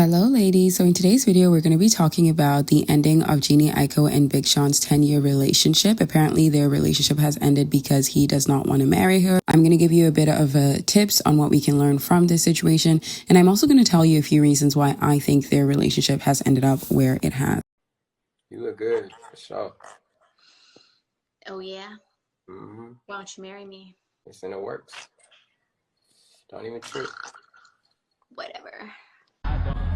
Hello ladies, so in today's video we're going to be talking about the ending of Jhene, Aiko, and Big Sean's 10-year relationship. Apparently their relationship has ended because he does not want to marry her. I'm going to give you a bit of tips on what we can learn from this situation, and I'm also going to tell you a few reasons why I think their relationship has ended up where it has. You look good, for sure. Oh yeah? Mm-hmm. Why don't you marry me? It's in the works. Don't even trip. Whatever.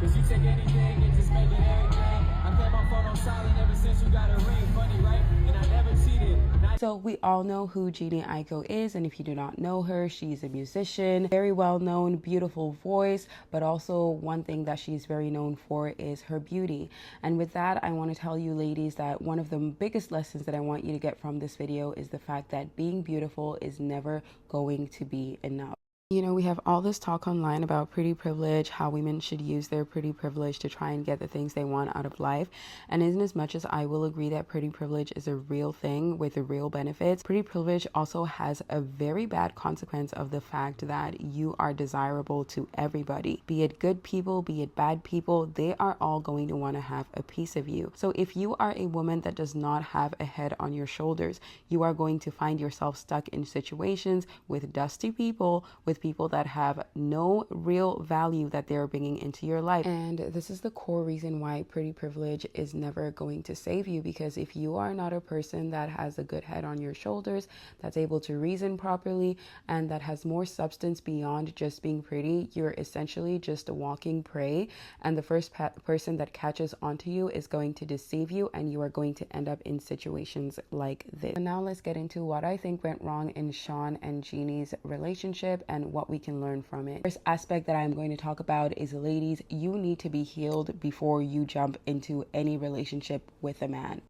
Cause you take anything and just make it everything. I kept my phone on silent ever since you got a ring. Funny, right? And I never cheated. So we all know who Jhene Aiko is, and if you do not know her, she's a musician, very well known, beautiful voice, but also one thing that she's very known for is her beauty. And with that, I want to tell you ladies that one of the biggest lessons that I want you to get from this video is the fact that being beautiful is never going to be enough. You know, we have all this talk online about pretty privilege, how women should use their pretty privilege to try and get the things they want out of life. And in as much as I will agree that pretty privilege is a real thing with the real benefits, pretty privilege also has a very bad consequence of the fact that you are desirable to everybody. Be it good people, be it bad people, they are all going to want to have a piece of you. So if you are a woman that does not have a head on your shoulders, you are going to find yourself stuck in situations with dusty people, with people that have no real value that they're bringing into your life. And this is the core reason why pretty privilege is never going to save you, because if you are not a person that has a good head on your shoulders, that's able to reason properly, and that has more substance beyond just being pretty, you're essentially just a walking prey, and the first person that catches onto you is going to deceive you, and you are going to end up in situations like this. So now let's get into what I think went wrong in Sean and Jhene's relationship and what we can learn from it. First aspect that I'm going to talk about is, ladies, you need to be healed before you jump into any relationship with a man.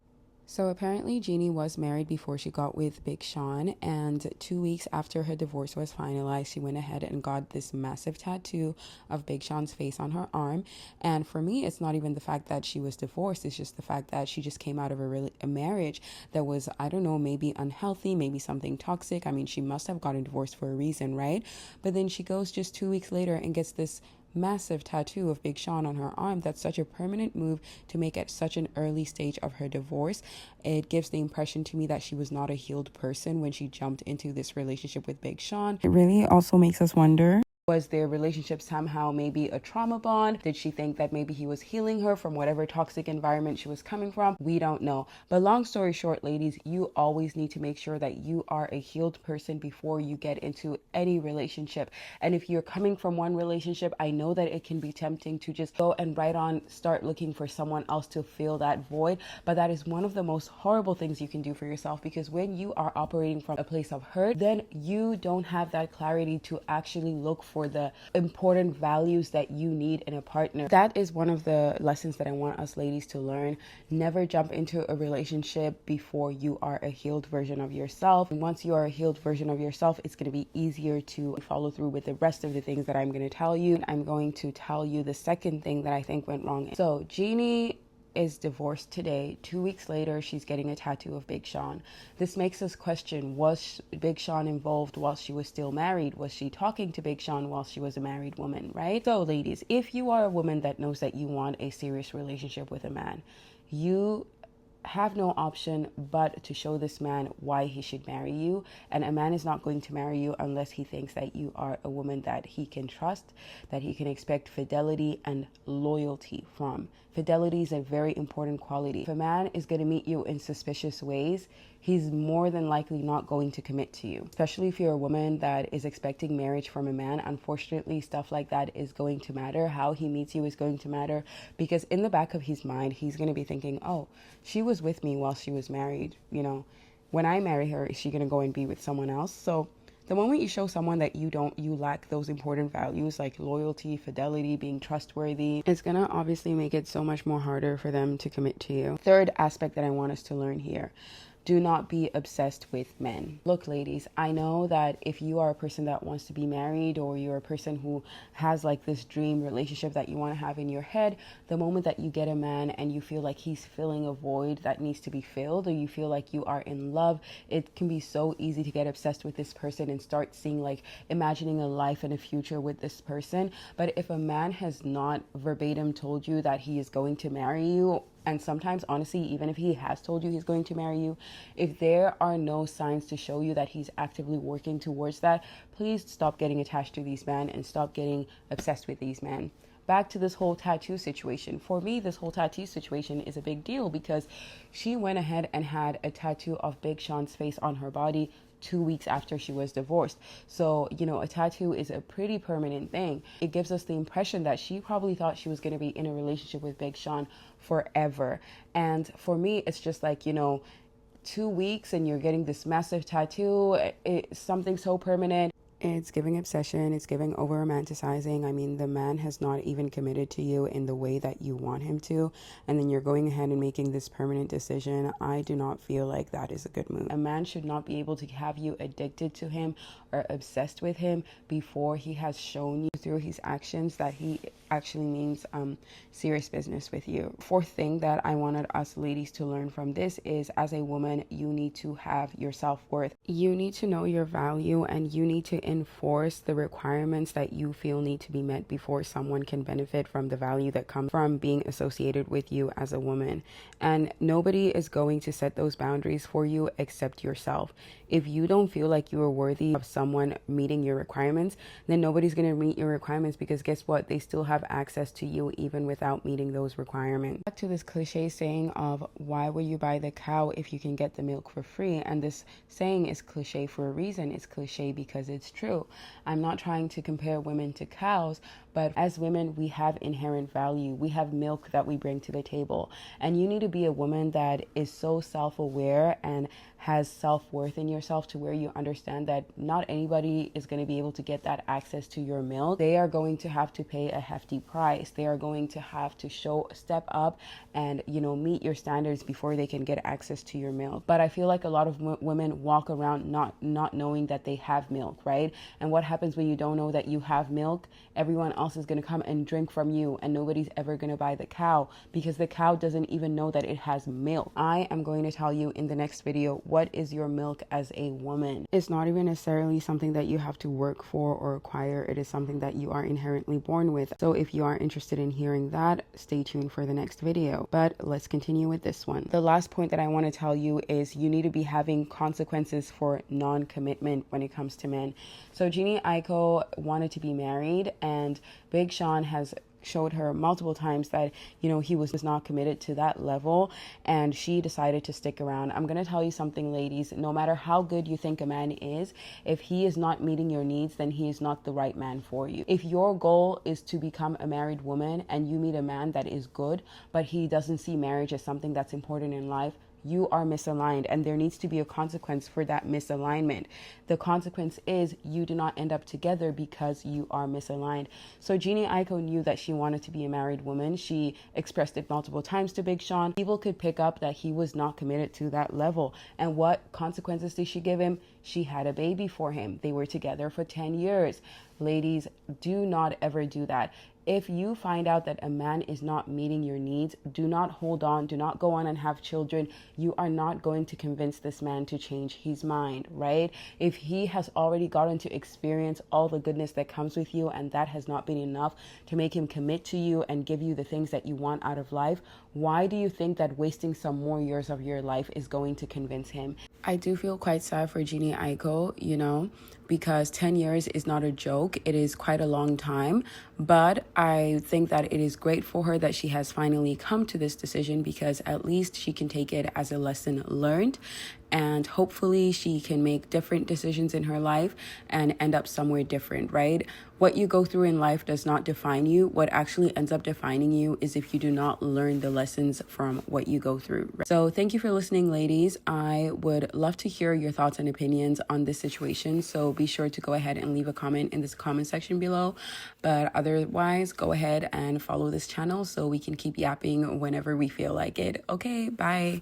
So apparently Jhene was married before she got with Big Sean, and 2 weeks after her divorce was finalized, she went ahead and got this massive tattoo of Big Sean's face on her arm. And for me, it's not even the fact that she was divorced, it's just the fact that she just came out of a marriage that was, I don't know, maybe unhealthy, maybe something toxic. I mean, she must have gotten divorced for a reason, right? But then she goes just 2 weeks later and gets this massive tattoo of Big Sean on her arm. That's such a permanent move to make at such an early stage of her divorce. It gives the impression to me that she was not a healed person when she jumped into this relationship with Big Sean. It really also makes us wonder, was their relationship somehow maybe a trauma bond? Did she think that maybe he was healing her from whatever toxic environment she was coming from? We don't know. But long story short, ladies, you always need to make sure that you are a healed person before you get into any relationship. And if you're coming from one relationship, I know that it can be tempting to just go and start looking for someone else to fill that void. But that is one of the most horrible things you can do for yourself, because when you are operating from a place of hurt, then you don't have that clarity to actually look for the important values that you need in a partner. That is one of the lessons that I want us ladies to learn. Never jump into a relationship before you are a healed version of yourself. And once you are a healed version of yourself, it's going to be easier to follow through with the rest of the things that I'm going to tell you. I'm going to tell you the second thing that I think went wrong. So Jhene is divorced today. 2 weeks later, she's getting a tattoo of Big Sean. This makes us question, was Big Sean involved while she was still married? Was she talking to Big Sean while she was a married woman, right? So ladies, if you are a woman that knows that you want a serious relationship with a man, you have no option but to show this man why he should marry you. And a man is not going to marry you unless he thinks that you are a woman that he can trust, that he can expect fidelity and loyalty from. Fidelity is a very important quality. If a man is going to meet you in suspicious ways, he's more than likely not going to commit to you. Especially if you're a woman that is expecting marriage from a man, unfortunately, stuff like that is going to matter. How he meets you is going to matter, because in the back of his mind, he's going to be thinking, oh, she was with me while she was married. You know, when I marry her, is she going to go and be with someone else? So the moment you show someone that you lack those important values like loyalty, fidelity, being trustworthy, it's going to obviously make it so much more harder for them to commit to you. Third aspect that I want us to learn here. do not be obsessed with men. Look, ladies, I know that if you are a person that wants to be married, or you're a person who has like this dream relationship that you want to have in your head, the moment that you get a man and you feel like he's filling a void that needs to be filled, or you feel like you are in love, it can be so easy to get obsessed with this person and start seeing, like, imagining a life and a future with this person. But if a man has not verbatim told you that he is going to marry you, and sometimes, honestly, even if he has told you he's going to marry you, if there are no signs to show you that he's actively working towards that, please stop getting attached to these men and stop getting obsessed with these men. Back to this whole tattoo situation. For me, this whole tattoo situation is a big deal because she went ahead and had a tattoo of Big Sean's face on her body 2 weeks after she was divorced. So, you know, a tattoo is a pretty permanent thing. It gives us the impression that she probably thought she was going to be in a relationship with Big Sean forever. And for me, it's just like, you know, 2 weeks and you're getting this massive tattoo. It's something so permanent. It's giving obsession. It's giving over romanticizing. I mean, the man has not even committed to you in the way that you want him to. And then you're going ahead and making this permanent decision. I do not feel like that is a good move. A man should not be able to have you addicted to him or obsessed with him before he has shown you through his actions that he actually means serious business with you. Fourth thing that I wanted us ladies to learn from this is, as a woman, you need to have your self-worth. You need to know your value, and you need to enforce the requirements that you feel need to be met before someone can benefit from the value that comes from being associated with you as a woman. And nobody is going to set those boundaries for you except yourself. If you don't feel like you are worthy of someone meeting your requirements, then nobody's going to meet your requirements, because guess what? They still have access to you even without meeting those requirements. Back to this cliche saying of, why would you buy the cow if you can get the milk for free? And this saying is cliche for a reason. It's cliche because it's true. I'm not trying to compare women to cows, but as women, we have inherent value. We have milk that we bring to the table. And you need to be a woman that is so self-aware and has self-worth in yourself to where you understand that not anybody is going to be able to get that access to your milk. They are going to have to pay a hefty price. They are going to have to step up and, you know, meet your standards before they can get access to your milk. But I feel like a lot of women walk around not knowing that they have milk, right? And what happens when you don't know that you have milk? Everyone else is going to come and drink from you, and nobody's ever going to buy the cow because the cow doesn't even know that it has milk. I am going to tell you in the next video, what is your milk as a woman? It's not even necessarily something that you have to work for or acquire. It is something that you are inherently born with. So if you are interested in hearing that, stay tuned for the next video. But let's continue with this one. The last point that I want to tell you is you need to be having consequences for non-commitment when it comes to men. So Jhene Aiko wanted to be married, and Big Sean has showed her multiple times that, you know, he was not committed to that level, and she decided to stick around. I'm going to tell you something, ladies. No matter how good you think a man is, if he is not meeting your needs, then he is not the right man for you. If your goal is to become a married woman and you meet a man that is good, but he doesn't see marriage as something that's important in life, you are misaligned, and there needs to be a consequence for that misalignment. The consequence is you do not end up together because you are misaligned. So Jhene Aiko knew that she wanted to be a married woman. She expressed it multiple times to Big Sean. People could pick up that he was not committed to that level. And what consequences did she give him? She had a baby for him. They were together for 10 years. Ladies, do not ever do that. If you find out that a man is not meeting your needs, do not hold on. Do not go on and have children. You are not going to convince this man to change his mind, right? If he has already gotten to experience all the goodness that comes with you, and that has not been enough to make him commit to you and give you the things that you want out of life, why do you think that wasting some more years of your life is going to convince him? I do feel quite sad for Jhene Aiko, you know, because 10 years is not a joke. It is quite a long time, but I think that it is great for her that she has finally come to this decision, because at least she can take it as a lesson learned, and hopefully she can make different decisions in her life and end up somewhere different, right? What you go through in life does not define you. What actually ends up defining you is if you do not learn the lessons from what you go through. So thank you for listening, ladies. I would love to hear your thoughts and opinions on this situation. So be sure to go ahead and leave a comment in this comment section below. But otherwise, go ahead and follow this channel so we can keep yapping whenever we feel like it. Okay, bye.